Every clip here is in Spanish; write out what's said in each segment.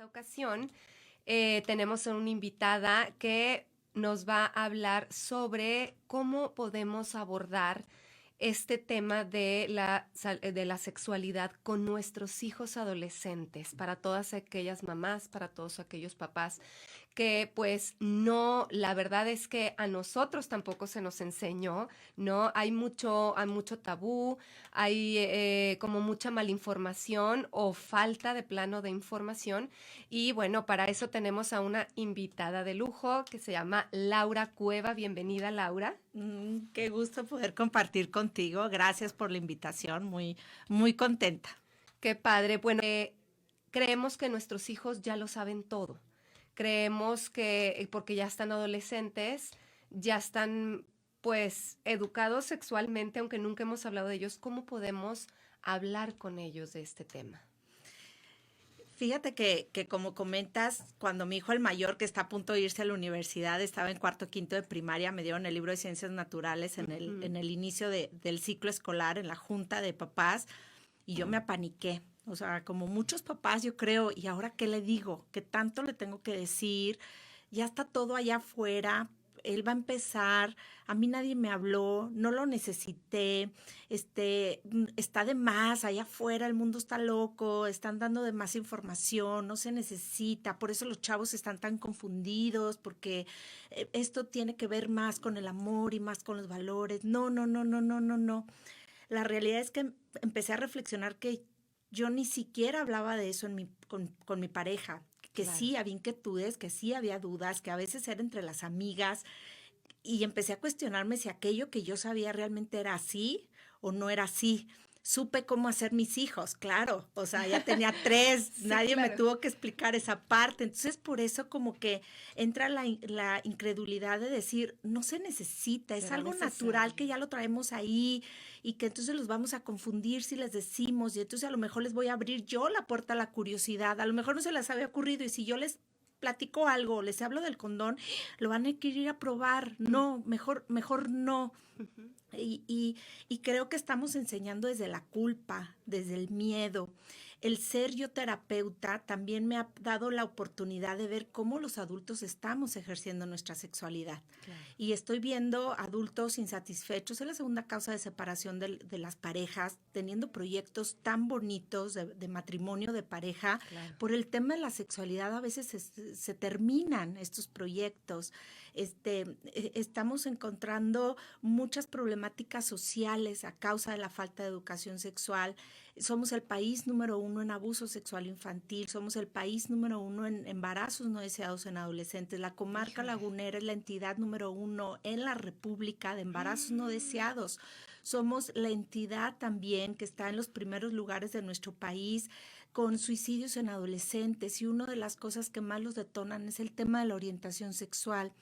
esta ocasión tenemos a una invitada que nos va a hablar sobre cómo podemos abordar este tema de la sexualidad con nuestros hijos adolescentes, para todas aquellas mamás, para todos aquellos papás que pues no, la verdad es que a nosotros tampoco se nos enseñó, ¿no? Hay mucho tabú, hay como mucha malinformación o falta de plano de información. Y bueno, para eso tenemos a una invitada de lujo que se llama Laura Cueva. Bienvenida, Laura. Qué gusto poder compartir contigo. Gracias por la invitación. Muy contenta. Qué padre. Bueno, creemos que nuestros hijos ya lo saben todo. Creemos que porque ya están adolescentes, ya están pues educados sexualmente, aunque nunca hemos hablado de ellos. ¿Cómo podemos hablar con ellos de este tema? Fíjate que como comentas, cuando mi hijo el mayor, que está a punto de irse a la universidad, estaba en cuarto o quinto de primaria, me dieron el libro de Ciencias Naturales en el inicio del ciclo escolar, en la junta de papás, y yo me apaniqué. O sea, como muchos papás, yo creo, ¿y ahora qué le digo? ¿Qué tanto le tengo que decir? Ya está todo allá afuera. Él va a empezar, a mí nadie me habló, no lo necesité, está de más, allá afuera el mundo está loco, están dando de más información, no se necesita, por eso los chavos están tan confundidos, porque esto tiene que ver más con el amor y más con los valores. No, no, no, no, no, no, no. La realidad es que empecé a reflexionar que yo ni siquiera hablaba de eso con mi pareja, que claro, sí había inquietudes, que sí había dudas, que a veces era entre las amigas, y empecé a cuestionarme si aquello que yo sabía realmente era así o no era así. Supe cómo hacer mis hijos, claro, o sea, ya tenía 3, sí, nadie claro, me tuvo que explicar esa parte, entonces por eso como que entra la incredulidad de decir, no se necesita, es algo natural que ya lo traemos ahí y que entonces los vamos a confundir si les decimos y entonces a lo mejor les voy a abrir yo la puerta a la curiosidad, a lo mejor no se les había ocurrido y si yo les platico algo, les hablo del condón, lo van a querer ir a probar, no, mejor no. Y creo que estamos enseñando desde la culpa, desde el miedo. El ser yo terapeuta también me ha dado la oportunidad de ver cómo los adultos estamos ejerciendo nuestra sexualidad. Claro. Y estoy viendo adultos insatisfechos, es la segunda causa de separación de las parejas, teniendo proyectos tan bonitos de matrimonio, de pareja. Claro. Por el tema de la sexualidad a veces se terminan estos proyectos. Estamos encontrando muchas problemáticas sociales a causa de la falta de educación sexual. Somos el país número 1 en abuso sexual infantil, somos el país número 1 en embarazos no deseados en adolescentes. La comarca lagunera es la entidad número 1 en la República de embarazos no deseados. Somos la entidad también que está en los primeros lugares de nuestro país con suicidios en adolescentes, y una de las cosas que más los detonan es el tema de la orientación sexual.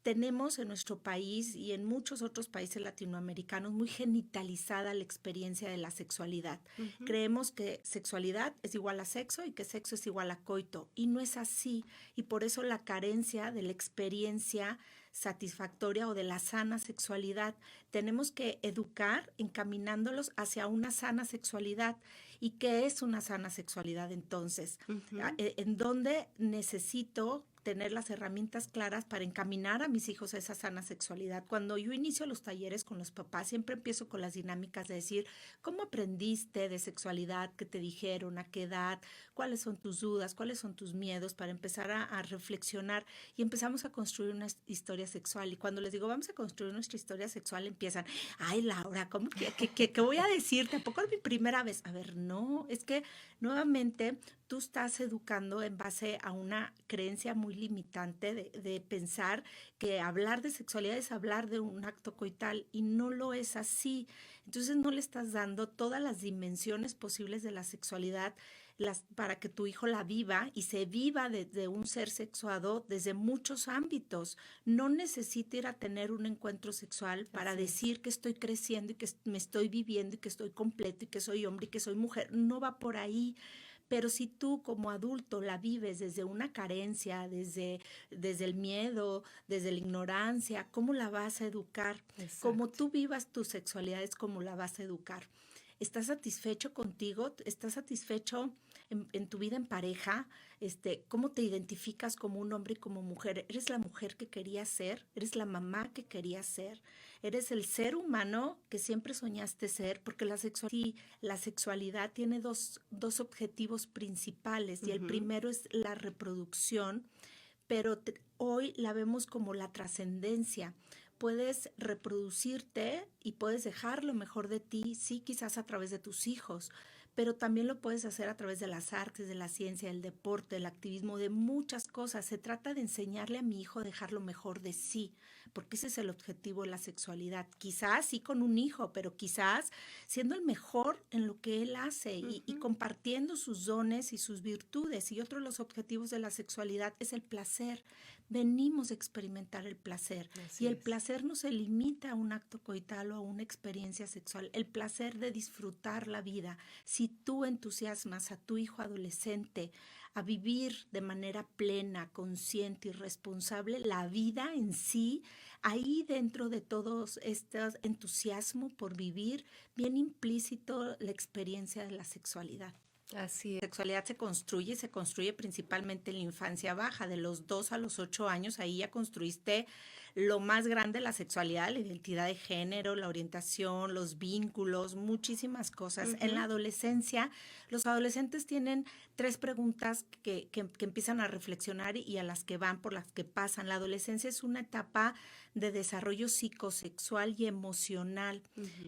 Tenemos en nuestro país y en muchos otros países latinoamericanos muy genitalizada la experiencia de la sexualidad. Uh-huh. Creemos que sexualidad es igual a sexo y que sexo es igual a coito, y no es así, y por eso la carencia de la experiencia satisfactoria o de la sana sexualidad. Tenemos que educar encaminándolos hacia una sana sexualidad. ¿Y qué es una sana sexualidad entonces? Uh-huh. ¿En dónde necesito tener las herramientas claras para encaminar a mis hijos a esa sana sexualidad? Cuando yo inicio los talleres con los papás, siempre empiezo con las dinámicas de decir, ¿cómo aprendiste de sexualidad? ¿Qué te dijeron? ¿A qué edad? ¿Cuáles son tus dudas? ¿Cuáles son tus miedos? Para empezar a reflexionar, y empezamos a construir una historia sexual. Y cuando les digo, vamos a construir nuestra historia sexual, empiezan, ay, Laura, ¿cómo ¿qué voy a decirte? ¿A poco es mi primera vez? A ver, no, es que nuevamente tú estás educando en base a una creencia muy limitante de pensar que hablar de sexualidad es hablar de un acto coital, y no lo es así. Entonces no le estás dando todas las dimensiones posibles de la sexualidad para que tu hijo la viva y se viva desde un ser sexuado desde muchos ámbitos. No necesito ir a tener un encuentro sexual para decir que estoy creciendo y que me estoy viviendo y que estoy completo y que soy hombre y que soy mujer. No va por ahí. Pero si tú como adulto la vives desde una carencia, desde el miedo, desde la ignorancia, ¿cómo la vas a educar? Exacto. Como tú vivas tu sexualidad es como la vas a educar. ¿Estás satisfecho contigo? ¿Estás satisfecho en tu vida en pareja, cómo te identificas como un hombre y como mujer. ¿Eres la mujer que querías ser? ¿Eres la mamá que querías ser? ¿Eres el ser humano que siempre soñaste ser? Porque la sexualidad tiene dos objetivos principales, y el primero es la reproducción, pero hoy la vemos como la trascendencia. Puedes reproducirte y puedes dejar lo mejor de ti, sí, quizás a través de tus hijos, pero también lo puedes hacer a través de las artes, de la ciencia, del deporte, del activismo, de muchas cosas. Se trata de enseñarle a mi hijo a dejar lo mejor de sí, porque ese es el objetivo de la sexualidad. Quizás sí con un hijo, pero quizás siendo el mejor en lo que él hace y compartiendo sus dones y sus virtudes. Y otro de los objetivos de la sexualidad es el placer. Venimos a experimentar el placer. Así y el es. placer no se limita a un acto coital o a una experiencia sexual. El placer de disfrutar la vida. Si tú entusiasmas a tu hijo adolescente a vivir de manera plena, consciente y responsable la vida en sí, ahí dentro de todos estos entusiasmo por vivir, viene implícito la experiencia de la sexualidad. Así es. La sexualidad se construye principalmente en la infancia baja, de los 2 a los 8 años. Ahí ya construiste lo más grande de la sexualidad, la identidad de género, la orientación, los vínculos, muchísimas cosas. En la adolescencia, los adolescentes tienen 3 preguntas que empiezan a reflexionar y a las que van, por las que pasan. La adolescencia es una etapa de desarrollo psicosexual y emocional,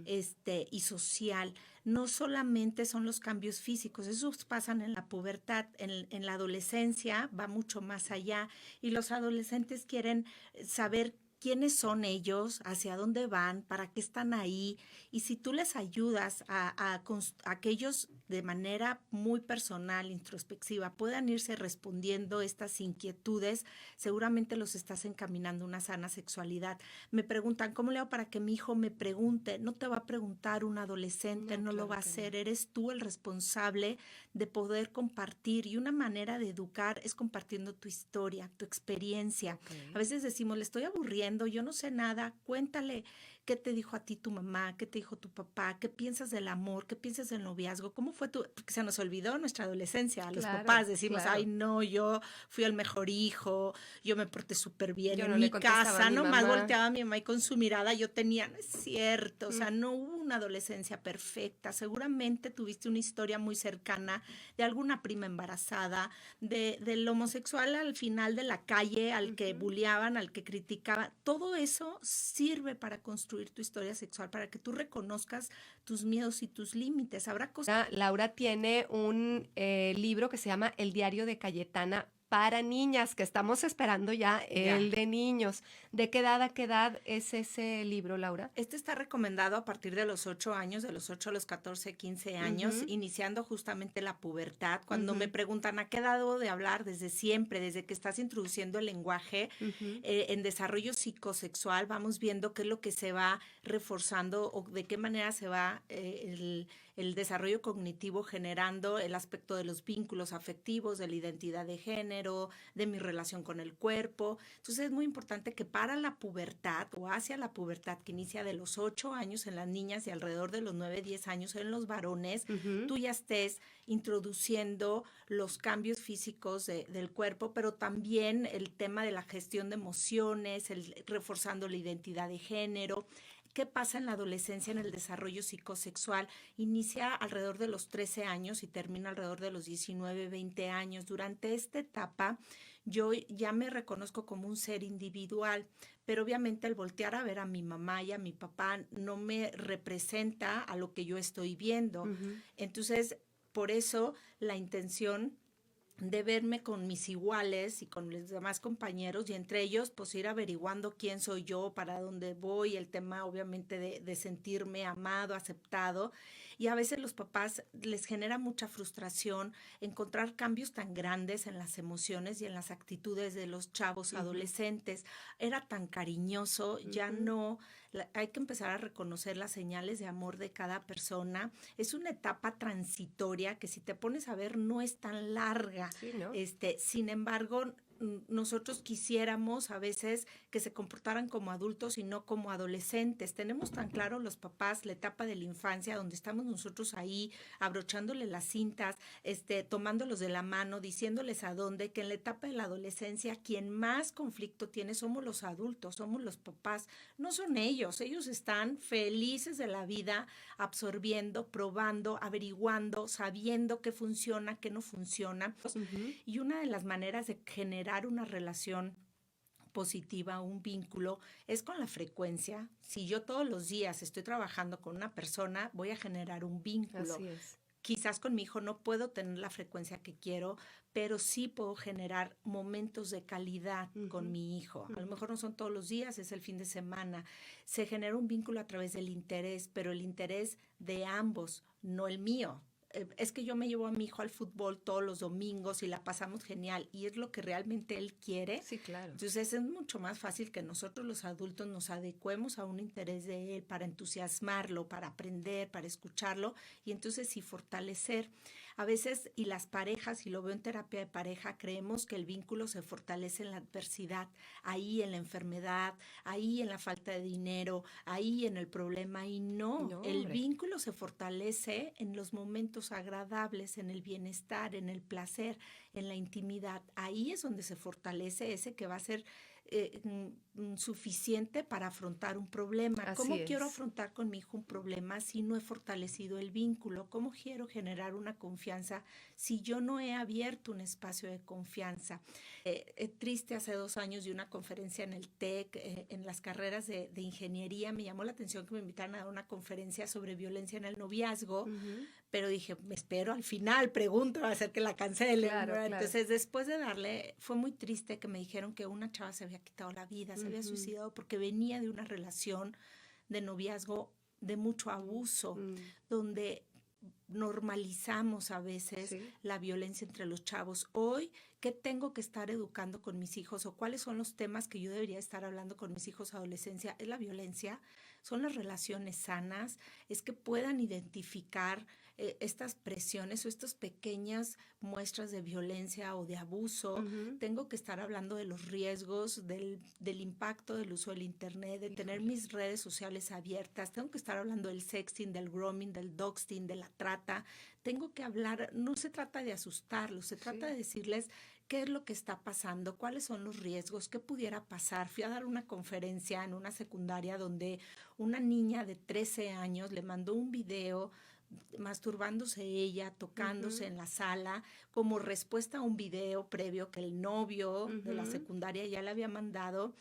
y social. No solamente son los cambios físicos, esos pasan en la pubertad, en la adolescencia va mucho más allá, y los adolescentes quieren saber quiénes son ellos, hacia dónde van, para qué están ahí, y si tú les ayudas a que ellos de manera muy personal, introspectiva, puedan irse respondiendo estas inquietudes, seguramente los estás encaminando a una sana sexualidad. Me preguntan, ¿cómo le hago para que mi hijo me pregunte? No te va a preguntar un adolescente, no lo va a hacer, eres tú el responsable de poder compartir, y una manera de educar es compartiendo tu historia, tu experiencia. A veces decimos, le estoy aburriendo, yo no sé nada, cuéntale qué te dijo a ti tu mamá, qué te dijo tu papá, qué piensas del amor, qué piensas del noviazgo, cómo fue porque se nos olvidó nuestra adolescencia. A los papás decimos, ay no, yo fui el mejor hijo, yo me porté súper bien yo en no mi casa, nomás mamá. volteaba a mi mamá y con su mirada yo tenía, no es cierto, o sea, no hubo una adolescencia perfecta. Seguramente tuviste una historia muy cercana de alguna prima embarazada, del homosexual al final de la calle, al que bulleaban, al que criticaban. Todo eso sirve para construir tu historia sexual, para que tú reconozcas tus miedos y tus límites. Habrá cosas. Laura tiene un libro que se llama El diario de Cayetana para niñas, que estamos esperando ya el de niños. ¿De qué edad a qué edad es ese libro, Laura? Este está recomendado a partir de los 8 años, de los 8 a los 14, 15 años, iniciando justamente la pubertad. Cuando me preguntan a qué edad debo de hablar, desde siempre, desde que estás introduciendo el lenguaje, en desarrollo psicosexual, vamos viendo qué es lo que se va reforzando o de qué manera se va el desarrollo cognitivo generando el aspecto de los vínculos afectivos, de la identidad de género, de mi relación con el cuerpo. Entonces es muy importante que para la pubertad o hacia la pubertad, que inicia de los 8 años en las niñas y alrededor de los 9, 10 años en los varones, tú ya estés introduciendo los cambios físicos del cuerpo, pero también el tema de la gestión de emociones, reforzando la identidad de género. ¿Qué pasa en la adolescencia en el desarrollo psicosexual? Inicia alrededor de los 13 años y termina alrededor de los 19, 20 años. Durante esta etapa yo ya me reconozco como un ser individual, pero obviamente el voltear a ver a mi mamá y a mi papá no me representa a lo que yo estoy viendo. Entonces, por eso la intención de verme con mis iguales y con los demás compañeros, y entre ellos pues ir averiguando quién soy yo, para dónde voy, el tema obviamente de sentirme amado, aceptado. Y a veces los papás les genera mucha frustración encontrar cambios tan grandes en las emociones y en las actitudes de los chavos adolescentes. Era tan cariñoso, ya no, hay que empezar a reconocer las señales de amor de cada persona. Es una etapa transitoria que, si te pones a ver, no es tan larga. Sí, ¿no? Sin embargo, nosotros quisiéramos a veces que se comportaran como adultos y no como adolescentes. Tenemos tan claro los papás la etapa de la infancia donde estamos nosotros ahí abrochándole las cintas, tomándolos de la mano, diciéndoles a dónde, que en la etapa de la adolescencia quien más conflicto tiene somos los adultos, somos los papás, no son ellos. Ellos están felices de la vida, absorbiendo, probando, averiguando, sabiendo qué funciona, qué no funciona. Ujú. Y una de las maneras de generar una relación positiva, un vínculo, es con la frecuencia. Si yo todos los días estoy trabajando con una persona, voy a generar un vínculo. Así es. Quizás con mi hijo no puedo tener la frecuencia que quiero, pero sí puedo generar momentos de calidad con mi hijo. A lo mejor no son todos los días, es el fin de semana. Se genera un vínculo a través del interés, pero el interés de ambos, no el mío. Es que yo me llevo a mi hijo al fútbol todos los domingos y la pasamos genial y es lo que realmente él quiere. Sí, claro. Entonces es mucho más fácil que nosotros los adultos nos adecuemos a un interés de él para entusiasmarlo, para aprender, para escucharlo y entonces sí fortalecer. A veces, y las parejas, y lo veo en terapia de pareja, creemos que el vínculo se fortalece en la adversidad, ahí en la enfermedad, ahí en la falta de dinero, ahí en el problema, y no, No, el hombre. vínculo se fortalece en los momentos agradables, en el bienestar, en el placer, en la intimidad. Ahí es donde se fortalece ese que va a ser suficiente para afrontar un problema. Así ¿Cómo quiero es. afrontar con mi hijo un problema si no he fortalecido el vínculo? ¿Cómo quiero generar una confianza si yo no he abierto un espacio de confianza? Triste, hace 2 años di una conferencia en el TEC, en las carreras de ingeniería. Me llamó la atención que me invitaran a dar una conferencia sobre violencia en el noviazgo, pero dije, me espero al final, pregunto, va a ser que la cancelen. Claro, claro. Entonces, después de darle, fue muy triste que me dijeron que una chava se había quitado la vida, se había suicidado porque venía de una relación de noviazgo de mucho abuso, donde normalizamos a veces Sí. la violencia entre los chavos. Hoy, ¿qué tengo que estar educando con mis hijos o cuáles son los temas que yo debería estar hablando con mis hijos adolescencia? ¿Es la violencia? ¿Son las relaciones sanas? ¿Es que puedan identificar estas presiones o estas pequeñas muestras de violencia o de abuso? Tengo que estar hablando de los riesgos, del impacto del uso del internet, de tener mis redes sociales abiertas. Tengo que estar hablando del sexting, del grooming, del doxting, de la trata. Tengo que hablar, no se trata de asustarlos, se trata de decirles qué es lo que está pasando, cuáles son los riesgos, qué pudiera pasar. Fui a dar una conferencia en una secundaria donde una niña de 13 años le mandó un video masturbándose ella, tocándose en la sala, como respuesta a un video previo que el novio de la secundaria ya le había mandado,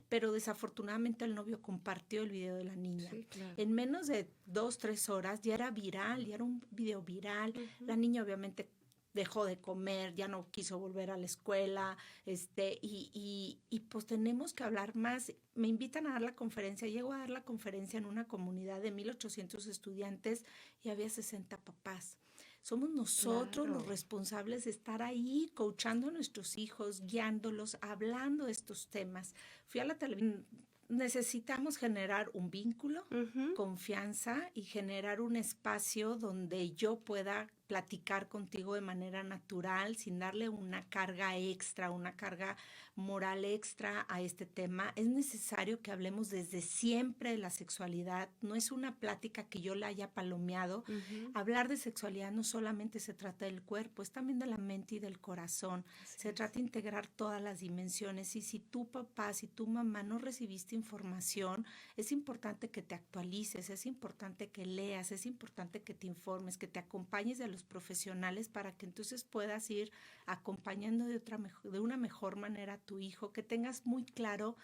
pero desafortunadamente el novio compartió el video de la niña. Sí, claro. En menos de 2, 3 horas ya era viral, ya era un video viral. La niña obviamente dejó de comer, ya no quiso volver a la escuela, y pues tenemos que hablar más. Me invitan a dar la conferencia, llego a dar la conferencia en una comunidad de 1,800 estudiantes y había 60 papás. Somos nosotros los responsables de estar ahí, coachando a nuestros hijos, guiándolos, hablando de estos temas. Fui a la televisión. Necesitamos generar un vínculo, confianza y generar un espacio donde yo pueda platicar contigo de manera natural, sin darle una carga extra, una carga moral extra a este tema. Es necesario que hablemos desde siempre de la sexualidad. No es una plática que yo la haya palomeado. Hablar de sexualidad no solamente se trata del cuerpo, es también de la mente y del corazón. Se trata de integrar todas las dimensiones. Y si tu papá, si tu mamá no recibiste información, es importante que te actualices, es importante que leas, es importante que te informes, que te acompañes de los profesionales para que entonces puedas ir acompañando de una mejor manera a tu hijo, que tengas muy claro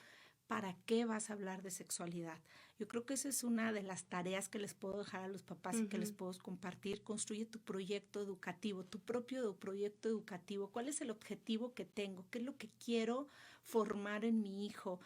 para qué vas a hablar de sexualidad. Yo creo que esa es una de las tareas que les puedo dejar a los papás y que les puedo compartir. Construye tu proyecto educativo, tu propio proyecto educativo. ¿Cuál es el objetivo que tengo? ¿Qué es lo que quiero formar en mi hijo?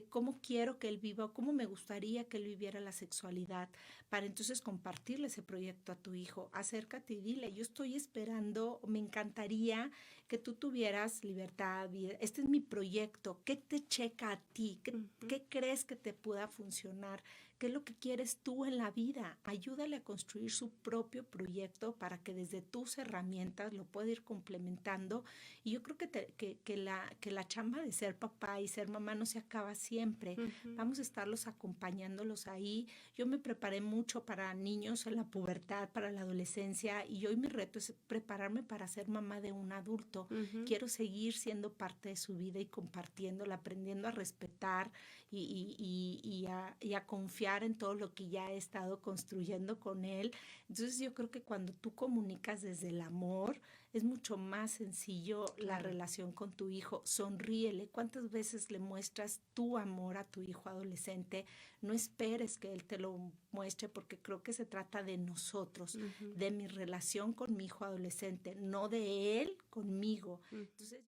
¿Cómo quiero que él viva o cómo me gustaría que él viviera la sexualidad? Para entonces compartirle ese proyecto a tu hijo. Acércate y dile, yo estoy esperando, me encantaría que tú tuvieras libertad, vida. Este es mi proyecto. ¿Qué te checa a ti? ¿Qué crees que te pueda funcionar? ¿qué es lo que quieres tú en la vida? Ayúdale a construir su propio proyecto para que desde tus herramientas lo pueda ir complementando. Y yo creo que la chamba de ser papá y ser mamá no se acaba siempre. Vamos a estarlos acompañándolos ahí. Yo me preparé mucho para niños en la pubertad, para la adolescencia, y hoy mi reto es prepararme para ser mamá de un adulto. Quiero seguir siendo parte de su vida y compartiéndola, aprendiendo a respetar y a confiar en todo lo que ya he estado construyendo con él. Entonces yo creo que cuando tú comunicas desde el amor, es mucho más sencillo la relación con tu hijo. Sonríele. ¿Cuántas veces le muestras tu amor a tu hijo adolescente? No esperes que él te lo muestre, porque creo que se trata de nosotros, de mi relación con mi hijo adolescente, no de él conmigo. Entonces